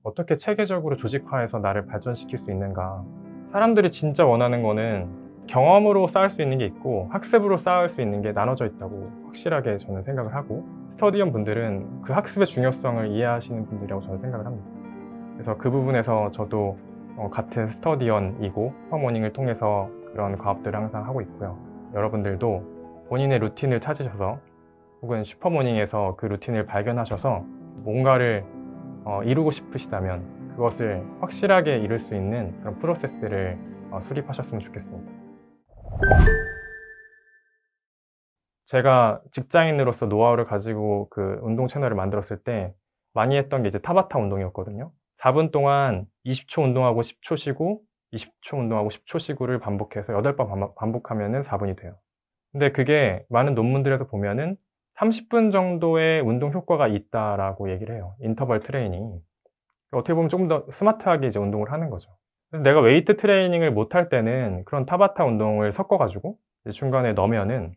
어떻게 체계적으로 조직화해서 나를 발전시킬 수 있는가. 사람들이 진짜 원하는 거는 경험으로 쌓을 수 있는 게 있고 학습으로 쌓을 수 있는 게 나눠져 있다고 확실하게 저는 생각을 하고, 스터디언 분들은 그 학습의 중요성을 이해하시는 분들이라고 저는 생각을 합니다. 그래서 그 부분에서 저도 같은 스터디언이고 슈퍼모닝을 통해서 그런 과업들을 항상 하고 있고요. 여러분들도 본인의 루틴을 찾으셔서 혹은 슈퍼모닝에서 그 루틴을 발견하셔서 뭔가를 이루고 싶으시다면 그것을 확실하게 이룰 수 있는 그런 프로세스를 수립하셨으면 좋겠습니다. 제가 직장인으로서 노하우를 가지고 그 운동 채널을 만들었을 때 많이 했던 게 이제 타바타 운동이었거든요. 4분 동안 20초 운동하고 10초 쉬고 20초 운동하고 10초 쉬고를 반복해서 8번 반복하면은 4분이 돼요. 근데 그게 많은 논문들에서 보면은 30분 정도의 운동 효과가 있다라고 얘기를 해요. 인터벌 트레이닝이. 어떻게 보면 조금 더 스마트하게 이제 운동을 하는 거죠. 그래서 내가 웨이트 트레이닝을 못할 때는 그런 타바타 운동을 섞어 가지고 이제 중간에 넣으면은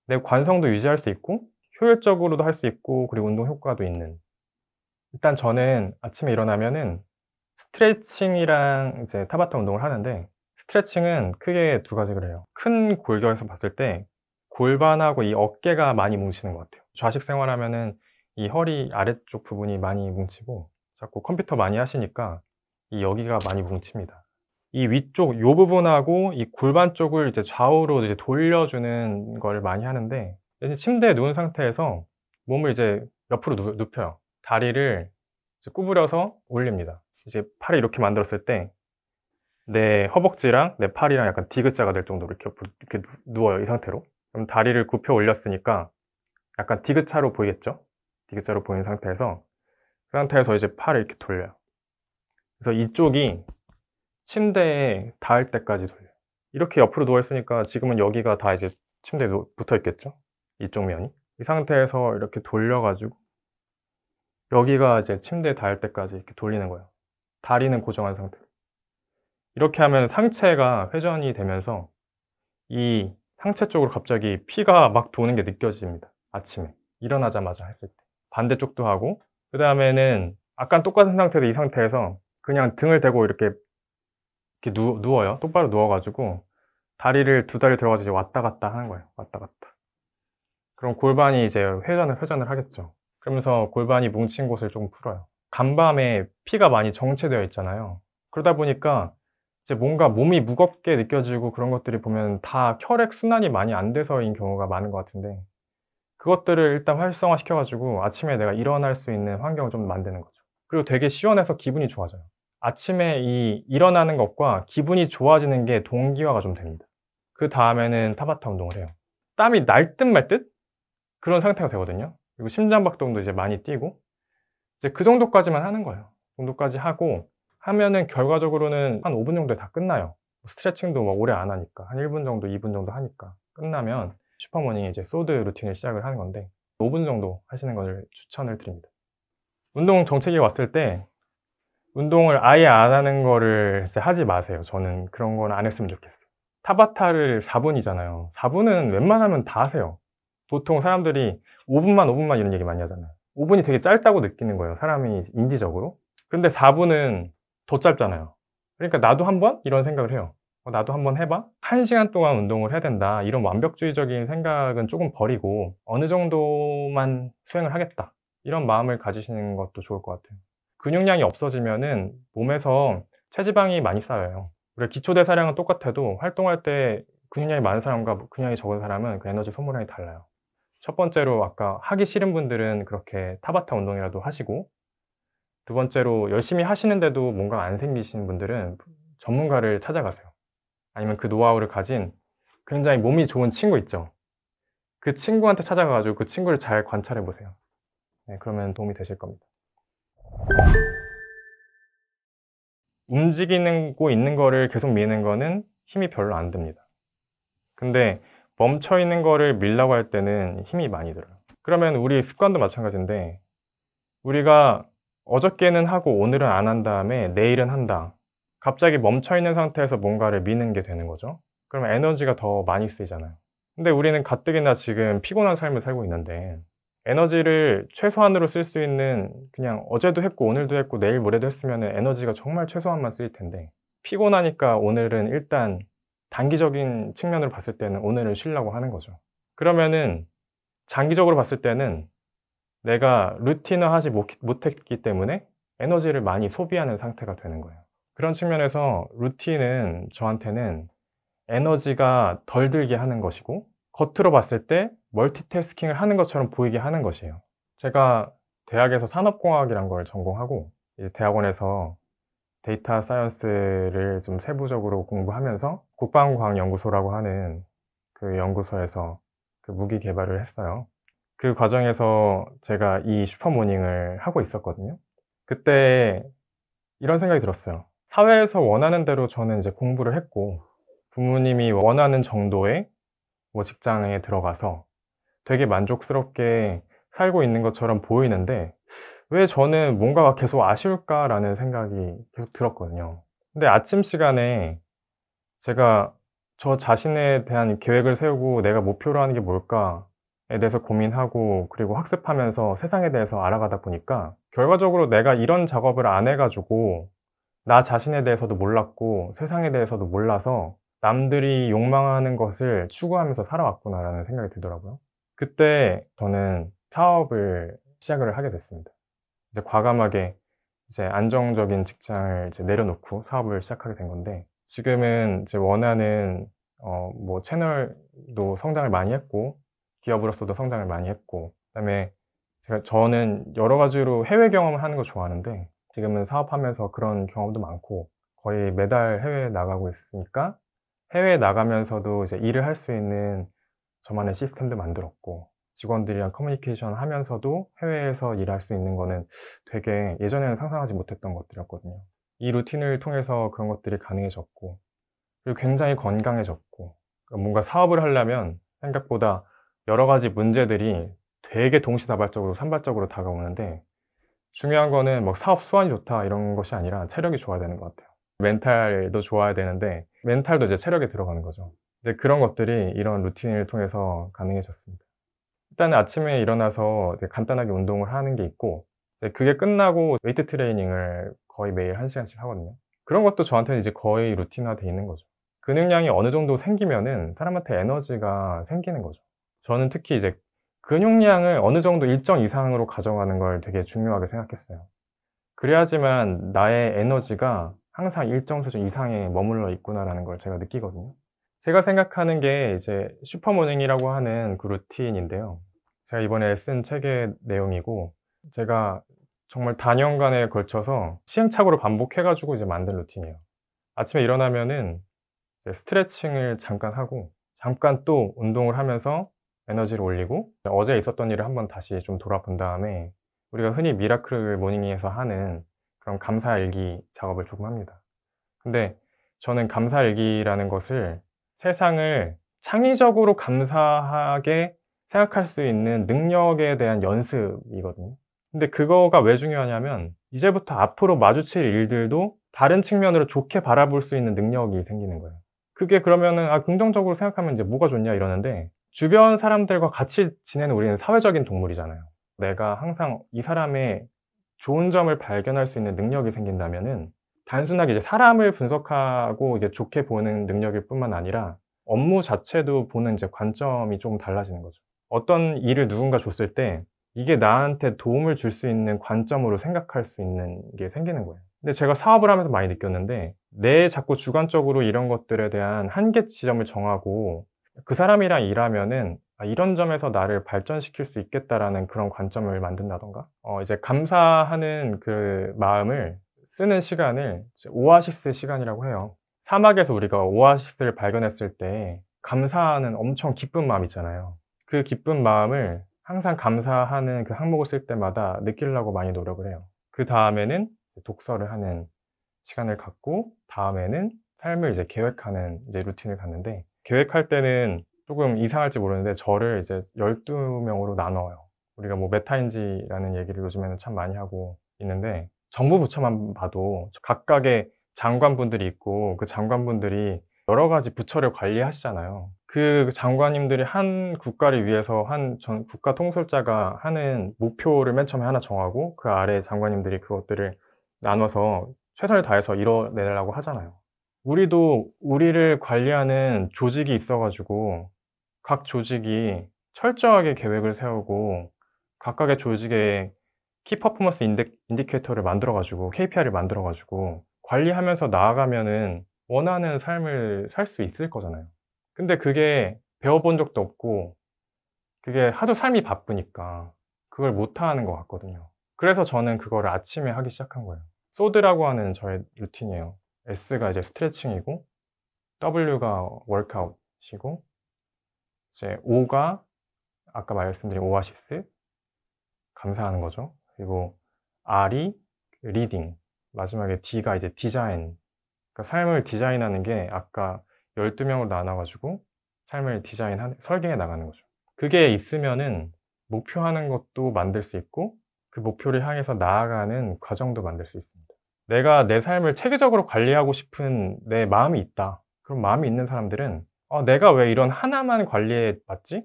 내 관성도 유지할 수 있고 효율적으로도 할 수 있고 그리고 운동 효과도 있는. 일단 저는 아침에 일어나면은 스트레칭이랑 이제 타바타 운동을 하는데, 스트레칭은 크게 두 가지를 해요. 큰 골격에서 봤을 때 골반하고 이 어깨가 많이 뭉치는 것 같아요. 좌식 생활하면은 이 허리 아래쪽 부분이 많이 뭉치고, 자꾸 컴퓨터 많이 하시니까 이 여기가 많이 뭉칩니다. 이 위쪽 요 부분하고 이 골반 쪽을 이제 좌우로 이제 돌려주는 걸 많이 하는데, 이제 침대에 누운 상태에서 몸을 이제 옆으로 눕혀요. 다리를 이제 구부려서 올립니다. 이제 팔을 이렇게 만들었을 때 내 허벅지랑 내 팔이랑 약간 디귿자가 될 정도로 이렇게 옆으로 이렇게 누워요. 이 상태로. 그럼 다리를 굽혀 올렸으니까 약간 디귿자로 보이겠죠? 디귿자로 보이는 상태에서, 그 상태에서 이제 팔을 이렇게 돌려요. 그래서 이쪽이 침대에 닿을 때까지 돌려요. 이렇게 옆으로 누워 있으니까 지금은 여기가 다 이제 침대에 붙어 있겠죠? 이쪽 면이. 이 상태에서 이렇게 돌려 가지고 여기가 이제 침대에 닿을 때까지 이렇게 돌리는 거예요. 다리는 고정한 상태로. 이렇게 하면 상체가 회전이 되면서 이 상체 쪽으로 갑자기 피가 막 도는 게 느껴집니다. 아침에 일어나자마자 했을 때. 반대쪽도 하고, 그 다음에는 아까 똑같은 상태에서 이 상태에서 그냥 등을 대고 이렇게 누워요. 똑바로 누워 가지고 다리를 두 다리 들어가서 이제 왔다 갔다 하는 거예요. 왔다 갔다. 그럼 골반이 이제 회전을 하겠죠. 그러면서 골반이 뭉친 곳을 조금 풀어요. 간밤에 피가 많이 정체되어 있잖아요. 그러다 보니까 이제 뭔가 몸이 무겁게 느껴지고 그런 것들이 보면 다 혈액 순환이 많이 안 돼서인 경우가 많은 것 같은데, 그것들을 일단 활성화 시켜 가지고 아침에 내가 일어날 수 있는 환경을 좀 만드는 거죠. 그리고 되게 시원해서 기분이 좋아져요. 아침에 이 일어나는 것과 기분이 좋아지는 게 동기화가 좀 됩니다. 그다음에는 타바타 운동을 해요. 땀이 날 듯 말 듯 그런 상태가 되거든요. 그리고 심장박동도 이제 많이 뛰고, 이제 그 정도까지만 하는 거예요. 그 정도까지 하고 하면은 결과적으로는 한 5분 정도에 다 끝나요. 스트레칭도 막 오래 안 하니까 한 1분 정도, 2분 정도 하니까 끝나면 슈퍼모닝 이제 소드 루틴을 시작을 하는 건데, 5분 정도 하시는 것을 추천을 드립니다. 운동 정책이 왔을 때 운동을 아예 안 하는 거를 이제 하지 마세요. 저는 그런 건 안 했으면 좋겠어요. 타바타를 4분이잖아요. 4분은 웬만하면 다 하세요. 보통 사람들이 5분만, 5분만 이런 얘기 많이 하잖아요. 5분이 되게 짧다고 느끼는 거예요, 사람이 인지적으로. 근데 4분은 더 짧잖아요. 그러니까 나도 한번 이런 생각을 해요. 나도 한번 해봐? 1시간 동안 운동을 해야 된다, 이런 완벽주의적인 생각은 조금 버리고 어느 정도만 수행을 하겠다, 이런 마음을 가지시는 것도 좋을 것 같아요. 근육량이 없어지면은 몸에서 체지방이 많이 쌓여요. 우리가 기초대사량은 똑같아도 활동할 때 근육량이 많은 사람과 근육량이 적은 사람은 그 에너지 소모량이 달라요. 첫 번째로 아까 하기 싫은 분들은 그렇게 타바타 운동이라도 하시고, 두 번째로 열심히 하시는데도 뭔가 안 생기시는 분들은 전문가를 찾아가세요. 아니면 그 노하우를 가진 굉장히 몸이 좋은 친구 있죠. 그 친구한테 찾아가 가지고 그 친구를 잘 관찰해 보세요. 네, 그러면 도움이 되실 겁니다. 움직이고 있는 거를 계속 미는 거는 힘이 별로 안 듭니다. 근데 멈춰 있는 거를 밀라고 할 때는 힘이 많이 들어요. 그러면 우리 습관도 마찬가지인데, 우리가 어저께는 하고 오늘은 안 한 다음에 내일은 한다. 갑자기 멈춰 있는 상태에서 뭔가를 미는 게 되는 거죠. 그러면 에너지가 더 많이 쓰이잖아요. 근데 우리는 가뜩이나 지금 피곤한 삶을 살고 있는데 에너지를 최소한으로 쓸 수 있는, 그냥 어제도 했고 오늘도 했고 내일 모레도 했으면 에너지가 정말 최소한만 쓰일 텐데, 피곤하니까 오늘은 일단 단기적인 측면으로 봤을 때는 오늘은 쉬려고 하는 거죠. 그러면은 장기적으로 봤을 때는 내가 루틴화하지 못했기 때문에 에너지를 많이 소비하는 상태가 되는 거예요. 그런 측면에서 루틴은 저한테는 에너지가 덜 들게 하는 것이고, 겉으로 봤을 때 멀티태스킹을 하는 것처럼 보이게 하는 것이에요. 제가 대학에서 산업공학이란 걸 전공하고, 이제 대학원에서 데이터 사이언스를 좀 세부적으로 공부하면서 국방과학연구소라고 하는 그 연구소에서 그 무기 개발을 했어요. 그 과정에서 제가 이 슈퍼모닝을 하고 있었거든요. 그때 이런 생각이 들었어요. 사회에서 원하는 대로 저는 이제 공부를 했고, 부모님이 원하는 정도의 뭐 직장에 들어가서 되게 만족스럽게 살고 있는 것처럼 보이는데, 왜 저는 뭔가가 계속 아쉬울까라는 생각이 계속 들었거든요. 근데 아침 시간에 제가 저 자신에 대한 계획을 세우고 내가 목표로 하는 게 뭘까에 대해서 고민하고, 그리고 학습하면서 세상에 대해서 알아가다 보니까 결과적으로 내가 이런 작업을 안 해 가지고 나 자신에 대해서도 몰랐고 세상에 대해서도 몰라서 남들이 욕망하는 것을 추구하면서 살아왔구나라는 생각이 들더라고요. 그때 저는 사업을 시작을 하게 됐습니다. 이제 과감하게 이제 안정적인 직장을 이제 내려놓고 사업을 시작하게 된 건데, 지금은 이제 원하는 뭐 채널도 성장을 많이 했고, 기업으로서도 성장을 많이 했고, 그다음에 저는 여러 가지로 해외 경험을 하는 거 좋아하는데, 지금은 사업하면서 그런 경험도 많고 거의 매달 해외에 나가고 있으니까, 해외에 나가면서도 이제 일을 할 수 있는 저만의 시스템도 만들었고, 직원들이랑 커뮤니케이션 하면서도 해외에서 일할 수 있는 거는 되게 예전에는 상상하지 못했던 것들이었거든요. 이 루틴을 통해서 그런 것들이 가능해졌고, 그리고 굉장히 건강해졌고, 뭔가 사업을 하려면 생각보다 여러 가지 문제들이 되게 동시다발적으로 산발적으로 다가오는데, 중요한 거는 뭐 사업 수완이 좋다 이런 것이 아니라 체력이 좋아야 되는 것 같아요. 멘탈도 좋아야 되는데 멘탈도 이제 체력에 들어가는 거죠. 이제 그런 것들이 이런 루틴을 통해서 가능해졌습니다. 일단은 아침에 일어나서 이제 간단하게 운동을 하는 게 있고, 이제 그게 끝나고 웨이트 트레이닝을 거의 매일 1 시간씩 하거든요. 그런 것도 저한테는 이제 거의 루틴화돼 있는 거죠. 근육량이 어느 정도 생기면은 사람한테 에너지가 생기는 거죠. 저는 특히 이제 근육량을 어느 정도 일정 이상으로 가져가는 걸 되게 중요하게 생각했어요. 그래야지만 나의 에너지가 항상 일정 수준 이상에 머물러 있구나라는 걸 제가 느끼거든요. 제가 생각하는 게 이제 슈퍼모닝이라고 하는 그 루틴인데요. 제가 이번에 쓴 책의 내용이고, 제가 정말 다년간에 걸쳐서 시행착오를 반복해 가지고 이제 만든 루틴이에요. 아침에 일어나면은 이제 스트레칭을 잠깐 하고, 잠깐 또 운동을 하면서 에너지를 올리고, 어제 있었던 일을 한번 다시 좀 돌아본 다음에 우리가 흔히 미라클 모닝에서 하는 그런 감사일기 작업을 조금 합니다. 근데 저는 감사일기라는 것을 세상을 창의적으로 감사하게 생각할 수 있는 능력에 대한 연습이거든요. 근데 그거가 왜 중요하냐면, 이제부터 앞으로 마주칠 일들도 다른 측면으로 좋게 바라볼 수 있는 능력이 생기는 거예요. 그게 그러면은 '아 긍정적으로 생각하면 이제 뭐가 좋냐.' 이러는데, 주변 사람들과 같이 지내는 우리는 사회적인 동물이잖아요. 내가 항상 이 사람의 좋은 점을 발견할 수 있는 능력이 생긴다면은, 단순하게 이제 사람을 분석하고 이제 좋게 보는 능력일 뿐만 아니라 업무 자체도 보는 이제 관점이 조금 달라지는 거죠. 어떤 일을 누군가 줬을 때 이게 나한테 도움을 줄 수 있는 관점으로 생각할 수 있는 게 생기는 거예요. 근데 제가 사업을 하면서 많이 느꼈는데, 내 자꾸 주관적으로 이런 것들에 대한 한계 지점을 정하고 그 사람이랑 일하면은 '아 이런 점에서 나를 발전시킬 수 있겠다.'라는 그런 관점을 만든다든가, 이제 감사하는 그 마음을 쓰는 시간을 이제 오아시스 시간이라고 해요. 사막에서 우리가 오아시스를 발견했을 때 감사하는 엄청 기쁜 마음 있잖아요. 그 기쁜 마음을 항상 감사하는 그 항목을 쓸 때마다 느끼려고 많이 노력을 해요. 그다음에는 독서를 하는 시간을 갖고, 다음에는 삶을 이제 계획하는 이제 루틴을 갖는데, 계획할 때는 쪼금 이상할지 모르는데 저를 이제 12 명으로 나눠요. 우리가 뭐 메타인지라는 얘기를 요즘에는 참 많이 하고 있는데, 정부 부처만 봐도 각각의 장관분들이 있고, 그 장관분들이 여러 가지 부처를 관리하시잖아요. 그 장관님들이 한 국가를 위해서 한 전 국가 통솔자가 하는 목표를 맨 처음에 하나 정하고 그 아래 장관님들이 그것들을 나눠서 최선을 다해서 이뤄내려고 하잖아요. 우리도 우리를 관리하는 조직이 있어 가지고 각 조직이 철저하게 계획을 세우고 각각의 조직의 키 퍼포먼스 인디케이터를 만들어 가지고 KPI를 만들어 가지고 관리하면서 나아가면은 원하는 삶을 살 수 있을 거잖아요. 근데 그게 배워본 적도 없고 그게 하도 삶이 바쁘니까 그걸 못하는 것 같거든요. 그래서 저는 그거를 아침에 하기 시작한 거예요. 소드라고 하는 저의 루틴이에요. S가 이제 스트레칭이고 W가 워크아웃이고 이제 O가 아까 말씀드린 오아시스 감사하는 거죠. 그리고 R이 리딩, 마지막에 D가 이제 디자인. 그러니까 삶을 디자인하는 게 아까 12명으로 나눠 가지고 삶을 설계해 나가는 거죠. 그게 있으면은 목표하는 것도 만들 수 있고 그 목표를 향해서 나아가는 과정도 만들 수 있습니다. 내가 내 삶을 체계적으로 관리하고 싶은 내 마음이 있다. 그런 마음이 있는 사람들은 '내가 왜 이런 하나만 관리해 왔지?'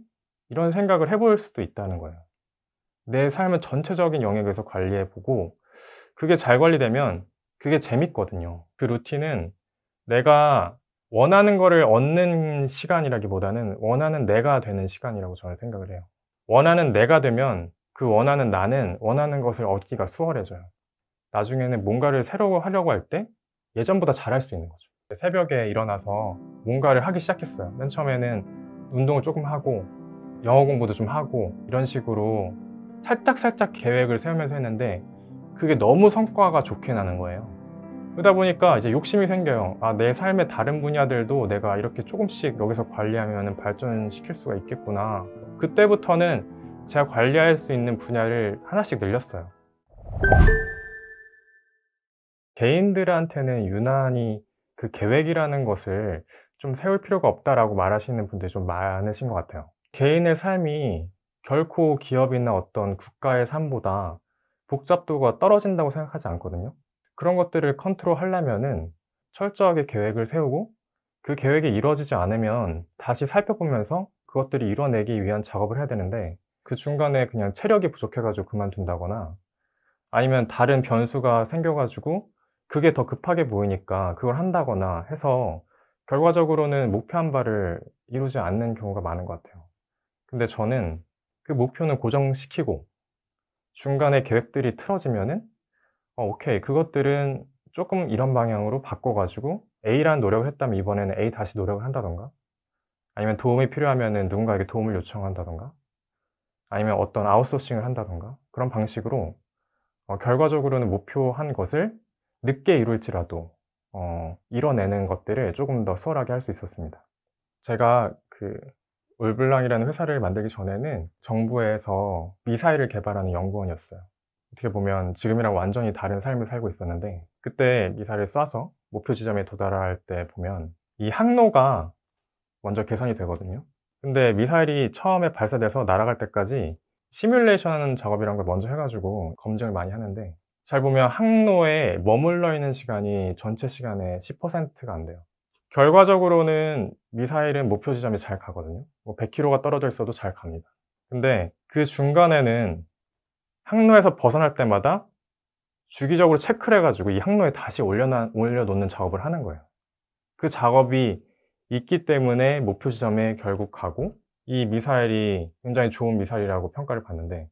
이런 생각을 해볼 수도 있다는 거예요. 내 삶을 전체적인 영역에서 관리해 보고 그게 잘 관리되면 그게 재밌거든요. 그 루틴은 내가 원하는 거를 얻는 시간이라기보다는 원하는 내가 되는 시간이라고 저는 생각을 해요. 원하는 내가 되면 그 원하는 나는 원하는 것을 얻기가 수월해져요. 나중에는 뭔가를 새로 하려고 할 때 예전보다 잘할 수 있는 거죠. 새벽에 일어나서 뭔가를 하기 시작했어요. 맨 처음에는 운동을 조금 하고 영어 공부도 좀 하고 이런 식으로 살짝살짝 계획을 세우면서 했는데 그게 너무 성과가 좋게 나는 거예요. 그러다 보니까 이제 욕심이 생겨요. '아 내 삶의 다른 분야들도 내가 이렇게 조금씩 여기서 관리하면은 발전시킬 수가 있겠구나.' 그때부터는 제가 관리할 수 있는 분야를 하나씩 늘렸어요. 개인들한테는 유난히 그 계획이라는 것을 좀 세울 필요가 없다라고 말하시는 분들이 좀 많으신 것 같아요. 개인의 삶이 결코 기업이나 어떤 국가의 삶보다 복잡도가 떨어진다고 생각하지 않거든요. 그런 것들을 컨트롤하려면은 철저하게 계획을 세우고 그 계획이 이루어지지 않으면 다시 살펴보면서 그것들을 이뤄내기 위한 작업을 해야 되는데 그 중간에 그냥 체력이 부족해 가지고 그만둔다거나 아니면 다른 변수가 생겨 가지고 그게 더 급하게 보이니까 그걸 한다거나 해서 결과적으로는 목표한 바를 이루지 않는 경우가 많은 것 같아요. 근데 저는 그 목표는 고정시키고 중간에 계획들이 틀어지면은 오케이. 그것들은 쪼끔 이런 방향으로 바꿔 가지고 A라는 노력을 했다면 이번에는 A 다시 노력을 한다든가 아니면 도움이 필요하면은 누군가에게 도움을 요청한다든가 아니면 어떤 아웃소싱을 한다든가 그런 방식으로 결과적으로는 목표한 것을 늦게 이룰지라도 이뤄내는 것들을 쪼금 더 수월하게 할 수 있었습니다. 제가 그 올블랑이라는 회사를 만들기 전에는 정부에서 미사일을 개발하는 연구원이었어요. 어떻게 보면 지금이랑 완전히 다른 삶을 살고 있었는데 그때 미사일을 쏴서 목표 지점에 도달할 때 보면 이 항로가 먼저 계산이 되거든요. 근데 미사일이 처음에 발사돼서 날아갈 때까지 시뮬레이션 작업이란 걸 먼저 해 가지고 검증을 많이 하는데 잘 보면 항로에 머물러 있는 시간이 전체 시간의 10%가 안 돼요. 결과적으로는 미사일은 목표 지점에 잘 가거든요. 뭐 100km가 떨어져 있어도 잘 갑니다. 근데 그 중간에는 항로에서 벗어날 때마다 주기적으로 체크를 해 가지고 이 항로에 다시 올려놓는 작업을 하는 거예요. 그 작업이 있기 때문에 목표 지점에 결국 가고 이 미사일이 굉장히 좋은 미사일이라고 평가를 받는데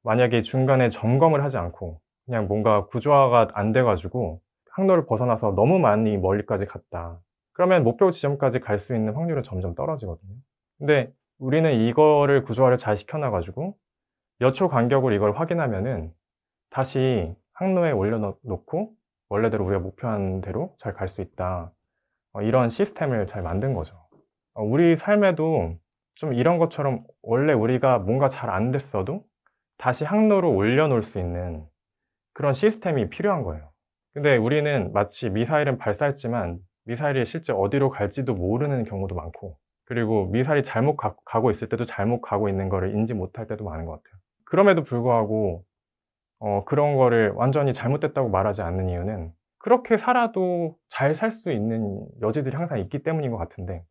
만약에 중간에 점검을 하지 않고 그냥 뭔가 구조화가 안 돼 가지고 항로를 벗어나서 너무 많이 멀리까지 갔다. 그러면 목표 지점까지 갈 수 있는 확률은 점점 떨어지거든요. 근데 우리는 이거를 구조화를 잘 시켜 놔 가지고 몇 초 간격으로 이걸 확인하면은 다시 항로에 놓고 원래대로 우리가 목표한 대로 잘 갈 수 있다. 이런 시스템을 잘 만든 거죠. 우리 삶에도 좀 이런 것처럼 원래 우리가 뭔가 잘 안 됐어도 다시 항로로 올려놓을 수 있는 그런 시스템이 필요한 거예요. 근데 우리는 마치 미사일은 발사했지만 미사일이 실제 어디로 갈지도 모르는 경우도 많고 그리고 미사일이 잘못 가고 있을 때도 잘못 가고 있는 거를 인지 못할 때도 많은 것 같아요. 그럼에도 불구하고 그런 거를 완전히 잘못됐다고 말하지 않는 이유는 그렇게 살아도 잘 살 수 있는 여지들이 항상 있기 때문인 것 같은데,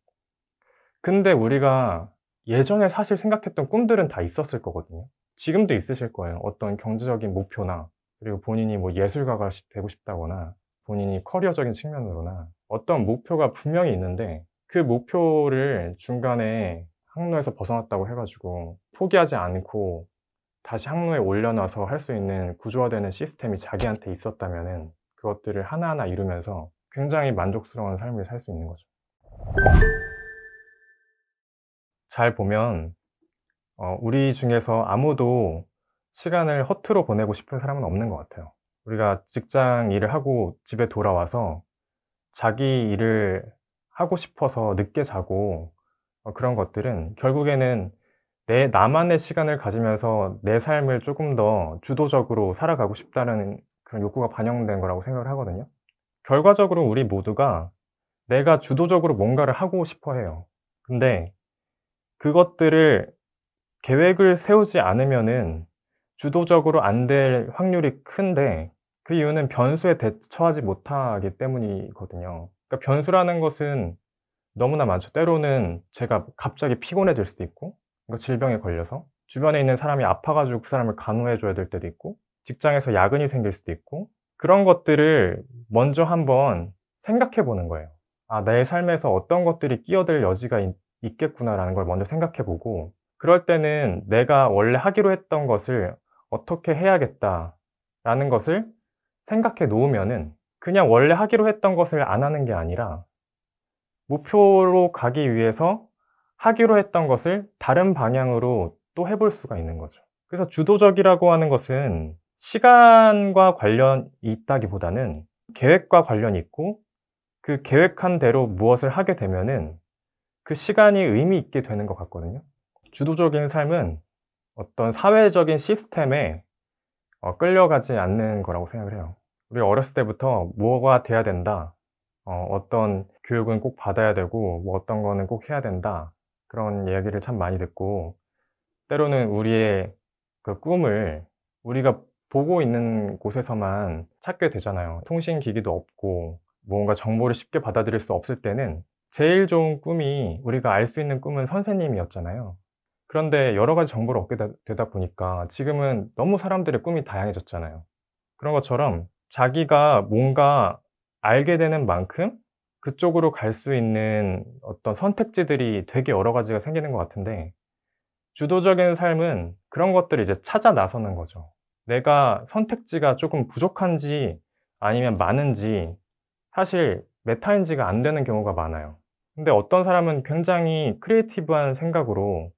근데 우리가 예전에 사실 생각했던 꿈들은 다 있었을 거거든요. 지금도 있으실 거예요. 어떤 경제적인 목표나, 그리고 본인이 뭐 예술가가 되고 싶다거나, 본인이 커리어적인 측면으로나 어떤 목표가 분명히 있는데, 그 목표를 중간에 항로에서 벗어났다고 해 가지고 포기하지 않고 다시 항로에 올려놔서 할 수 있는 구조화되는 시스템이 자기한테 있었다면은 그것들을 하나하나 이루면서 굉장히 만족스러운 삶을 살 수 있는 거죠. 잘 보면 우리 중에서 아무도 시간을 허투루 보내고 싶은 사람은 없는 것 같아요. 우리가 직장 일을 하고 집에 돌아와서 자기 일을 하고 싶어서 늦게 자고, 그런 것들은 결국에는 나만의 시간을 가지면서 내 삶을 조금 더 주도적으로 살아가고 싶다는 그런 욕구가 반영된 거라고 생각을 하거든요. 결과적으로 우리 모두가 내가 주도적으로 뭔가를 하고 싶어 해요. 근데 그것들을 계획을 세우지 않으면은 주도적으로 안 될 확률이 큰데, 그 이유는 변수에 대처하지 못하기 때문이거든요. 그러니까 변수라는 것은 너무나 많죠. 때로는 제가 갑자기 피곤해질 수도 있고, 질병에 걸려서 주변에 있는 사람이 아파 가지고 그 사람을 간호해 줘야 될 때도 있고, 직장에서 야근이 생길 수도 있고, 그런 것들을 먼저 한번 생각해 보는 거예요. '아, 내 삶에서 어떤 것들이 끼어들 여지가 있겠구나.'라는 걸 먼저 생각해 보고, 그럴 때는 '내가 원래 하기로 했던 것을 어떻게 해야겠다.'라는 것을 생각해 놓으면은, 그냥 원래 하기로 했던 것을 안 하는 게 아니라 목표로 가기 위해서 하기로 했던 것을 다른 방향으로 또 해볼 수가 있는 거죠. 그래서 주도적이라고 하는 것은 시간과 관련이 있다기보다는 계획과 관련이 있고, 그 계획한 대로 무엇을 하게 되면은 그 시간이 의미 있게 되는 것 같거든요. 주도적인 삶은 어떤 사회적인 시스템에 끌려가지 않는 거라고 생각을 해요. 우리가 어렸을 때부터 뭐가 돼야 된다, 어떤 교육은 꼭 받아야 되고 뭐 어떤 거는 꼭 해야 된다, 그런 이야기를 참 많이 듣고, 때로는 우리의 그 꿈을 우리가 보고 있는 곳에서만 찾게 되잖아요. 통신기기도 없고 뭔가 정보를 쉽게 받아들일 수 없을 때는 제일 좋은 꿈이, 우리가 알 수 있는 꿈은 선생님이었잖아요. 그런데 여러 가지 정보를 얻게 되다 보니까 지금은 너무 사람들의 꿈이 다양해졌잖아요. 그런 것처럼 자기가 뭔가 알게 되는 만큼 그쪽으로 갈 수 있는 어떤 선택지들이 되게 여러 가지가 생기는 것 같은데, 주도적인 삶은 그런 것들을 이제 찾아 나서는 거죠. 내가 선택지가 쪼끔 부족한지 아니면 많은지 사실 메타인지가 안 되는 경우가 많아요. 근데 어떤 사람은 굉장히 크리에이티브한 생각으로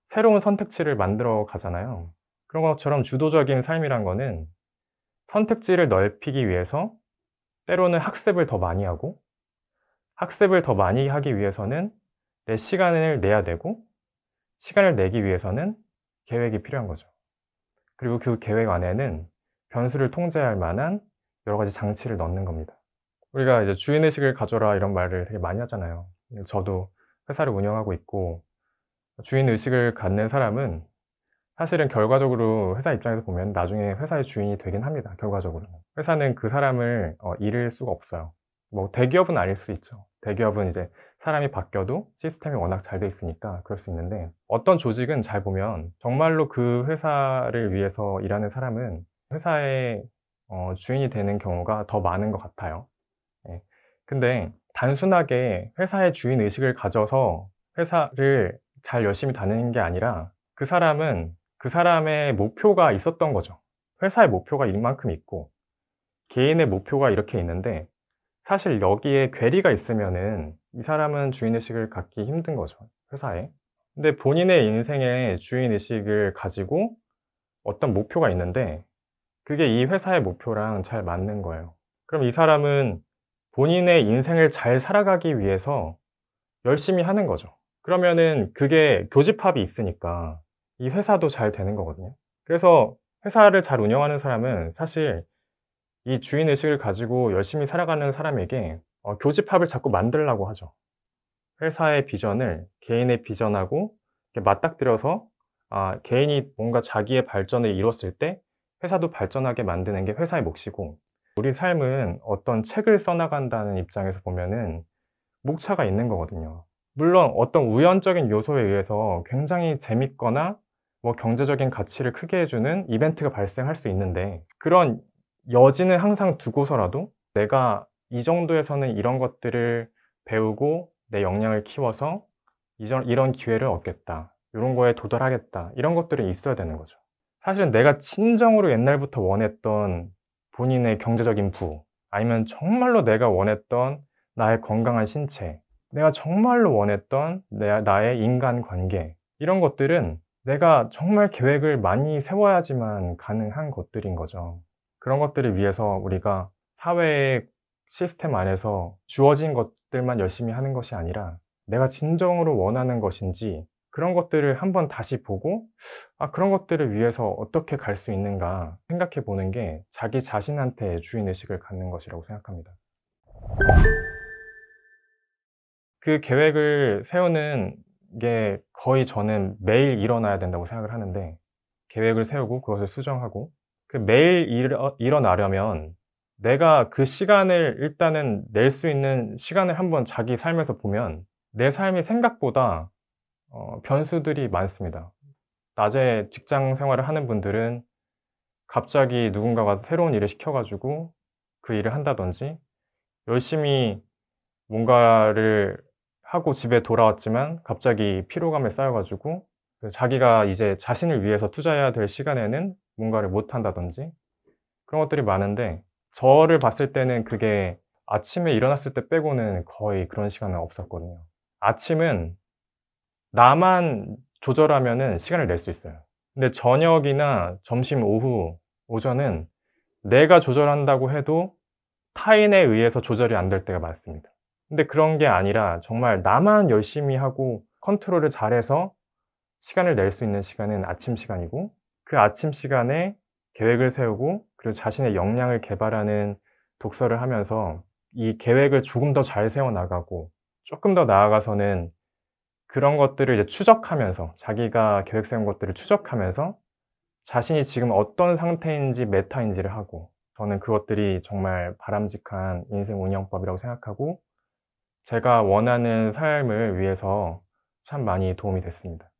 새로운 선택지를 만들어 가잖아요. 그런 것처럼 주도적인 삶이란 거는 선택지를 넓히기 위해서 때로는 학습을 더 많이 하고, 학습을 더 많이 하기 위해서는 내 시간을 내야 되고, 시간을 내기 위해서는 계획이 필요한 거죠. 그리고 그 계획 안에는 변수를 통제할 만한 여러 가지 장치를 넣는 겁니다. 우리가 이제 "주인의식을 가져라." 이런 말을 되게 많이 하잖아요. 저도 회사를 운영하고 있고, 주인의식을 갖는 사람은 사실은 결과적으로 회사 입장에서 보면 나중에 회사의 주인이 되긴 합니다, 결과적으로는. 회사는 그 사람을 잃을 수가 없어요. 뭐 대기업은 아닐 수 있죠. 대기업은 이제 사람이 바뀌어도 시스템이 워낙 잘 돼 있으니까 그럴 수 있는데, 어떤 조직은 잘 보면 정말로 그 회사를 위해서 일하는 사람은 회사의 주인이 되는 경우가 더 많은 것 같아요. 예. 근데 단순하게 회사의 주인 의식을 가져서 회사를 잘 열심히 다니는 게 아니라, 그 사람은 그 사람의 목표가 있었던 거죠. 회사의 목표가 이만큼 있고 개인의 목표가 이렇게 있는데, 사실 여기에 괴리가 있으면은 이 사람은 주인의식을 갖기 힘든 거죠, 회사에. 근데 본인의 인생의 주인의식을 가지고 어떤 목표가 있는데 그게 이 회사의 목표랑 잘 맞는 거예요. 그럼 이 사람은 본인의 인생을 잘 살아가기 위해서 열심히 하는 거죠. 그러면은 그게 교집합이 있으니까 이 회사도 잘 되는 거거든요. 그래서 회사를 잘 운영하는 사람은 사실 이 주인의식을 가지고 열심히 살아가는 사람에게 교집합을 자꾸 만들려고 하죠. 회사의 비전을 개인의 비전하고 이렇게 맞닥뜨려서, 개인이 뭔가 자기의 발전을 이뤘을 때 회사도 발전하게 만드는 게 회사의 몫이고, 우리 삶은 어떤 책을 써나간다는 입장에서 보면은 목차가 있는 거거든요. 물론 어떤 우연적인 요소에 의해서 굉장히 재밌거나 뭐 경제적인 가치를 크게 해 주는 이벤트가 발생할 수 있는데, 그런 여지는 항상 두고서라도 '내가 이 정도에서는 이런 것들을 배우고 내 역량을 키워서 이런 기회를 얻겠다. 요런 거에 도달하겠다.' 이런 것들이 있어야 되는 거죠. 사실은 내가 친정으로 옛날부터 원했던 본인의 경제적인 부호, 아니면 정말로 내가 원했던 나의 건강한 신체, 내가 정말로 원했던 나의 인간관계, 이런 것들은 내가 정말 계획을 많이 세워야지만 가능한 것들인 거죠. 그런 것들을 위해서 우리가 사회의 시스템 안에서 주어진 것들만 열심히 하는 것이 아니라 내가 진정으로 원하는 것인지, 그런 것들을 한번 다시 보고 '아, 그런 것들을 위해서 어떻게 갈 수 있는가.' 생각해 보는 게 자기 자신한테 주인의식을 갖는 것이라고 생각합니다. 그 계획을 세우는 게 거의 저는 매일 일어나야 된다고 생각을 하는데, 계획을 세우고 그것을 수정하고, 그 매일 일어나려면 내가 그 시간을 일단은 낼 수 있는 시간을 한번 자기 삶에서 보면 내 삶이 생각보다 변수들이 많습니다. 낮에 직장 생활을 하는 분들은 갑자기 누군가가 새로운 일을 시켜 가지고 그 일을 한다든지, 열심히 뭔가를 하고 집에 돌아왔지만 갑자기 피로감에 쌓여 가지고 자기가 이제 자신을 위해서 투자해야 될 시간에는 뭔가를 못 한다든지, 그런 것들이 많은데, 저를 봤을 때는 그게 아침에 일어났을 때 빼고는 거의 그런 시간은 없었거든요. 아침은 나만 조절하면은 시간을 낼 수 있어요. 근데 저녁이나 점심, 오후, 오전은 내가 조절한다고 해도 타인에 의해서 조절이 안 될 때가 많습니다. 근데 그런 게 아니라 정말 나만 열심히 하고 컨트롤을 잘해서 시간을 낼 수 있는 시간은 아침 시간이고, 그 아침 시간에 계획을 세우고 그리고 자신의 역량을 개발하는 독서를 하면서 이 계획을 조금 더 잘 세워 나가고, 쪼끔 더 나아가서는 그런 것들을 이제 추적하면서, 자기가 계획 세운 것들을 추적하면서 자신이 지금 어떤 상태인지 메타인지를 하고, 저는 그것들이 정말 바람직한 인생 운영법이라고 생각하고 제가 원하는 삶을 위해서 참 많이 도움이 됐습니다.